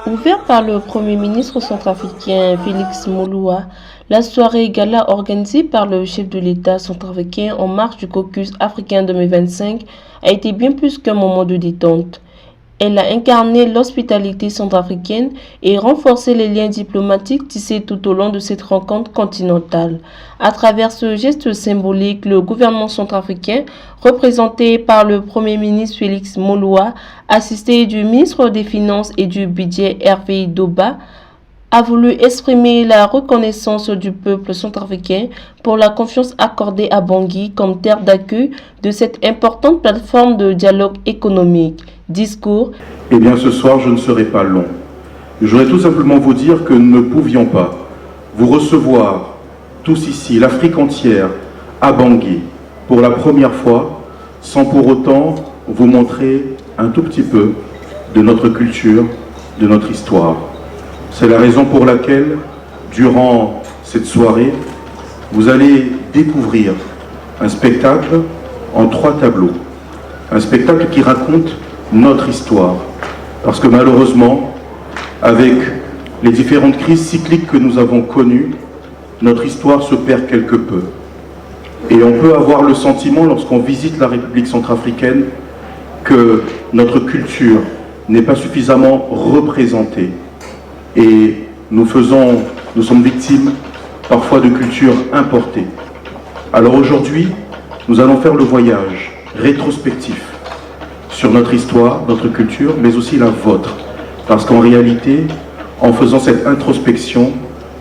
Ouvert par le Premier ministre centrafricain Félix Mouloua, la soirée gala organisée par le chef de l'État centrafricain en marge du caucus africain 2025 a été bien plus qu'un moment de détente. Elle a incarné l'hospitalité centrafricaine et renforcé les liens diplomatiques tissés tout au long de cette rencontre continentale. À travers ce geste symbolique, le gouvernement centrafricain, représenté par le Premier ministre Félix Mouloua, assisté du ministre des Finances et du Budget Hervé Doba, a voulu exprimer la reconnaissance du peuple centrafricain pour la confiance accordée à Bangui comme terre d'accueil de cette importante plateforme de dialogue économique. Discours. Eh bien, ce soir, je ne serai pas long. Je voudrais tout simplement vous dire que nous ne pouvions pas vous recevoir tous ici, l'Afrique entière, à Bangui, pour la première fois, sans pour autant vous montrer un tout petit peu de notre culture, de notre histoire. C'est la raison pour laquelle, durant cette soirée, vous allez découvrir un spectacle en 3 tableaux. Un spectacle qui raconte notre histoire. Parce que malheureusement, avec les différentes crises cycliques que nous avons connues, notre histoire se perd quelque peu. Et on peut avoir le sentiment, lorsqu'on visite la République centrafricaine, que notre culture n'est pas suffisamment représentée. Et nous sommes victimes parfois de cultures importées. Alors aujourd'hui, nous allons faire le voyage rétrospectif sur notre histoire, notre culture, mais aussi la vôtre. Parce qu'en réalité, en faisant cette introspection,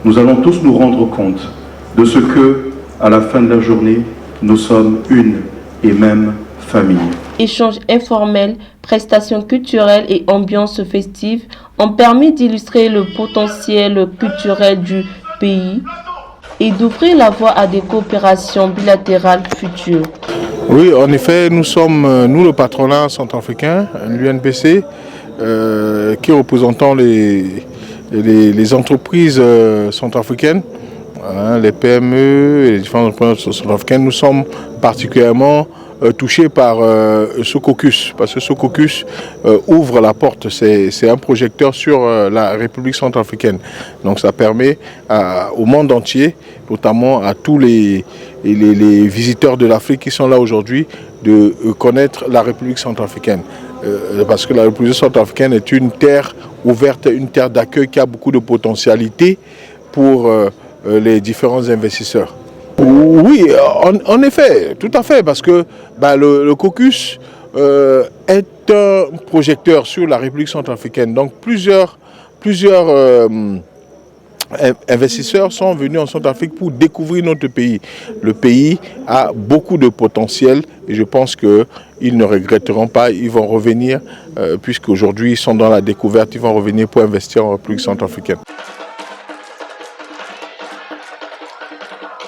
nous allons tous nous rendre compte de ce que, à la fin de la journée, nous sommes une et même famille. Échanges informels, prestations culturelles et ambiance festive ont permis d'illustrer le potentiel culturel du pays et d'ouvrir la voie à des coopérations bilatérales futures. Oui, en effet, nous sommes, le patronat centrafricain, l'UNPC, qui représentons les entreprises centrafricaines, les PME et les différentes entreprises centrafricaines. Nous sommes particulièrement touchés par ce caucus, parce que ce caucus ouvre la porte, c'est un projecteur sur la République centrafricaine. Donc ça permet au monde entier, notamment à tous les visiteurs de l'Afrique qui sont là aujourd'hui, de connaître la République centrafricaine. Parce que la République centrafricaine est une terre ouverte, une terre d'accueil qui a beaucoup de potentialités pour les différents investisseurs. Oui, en effet, tout à fait, parce que le caucus est un projecteur sur la République centrafricaine. Donc plusieurs investisseurs sont venus en Centrafrique pour découvrir notre pays. Le pays a beaucoup de potentiel et je pense qu'ils ne regretteront pas, ils vont revenir, puisqu'aujourd'hui ils sont dans la découverte, ils vont revenir pour investir en République centrafricaine.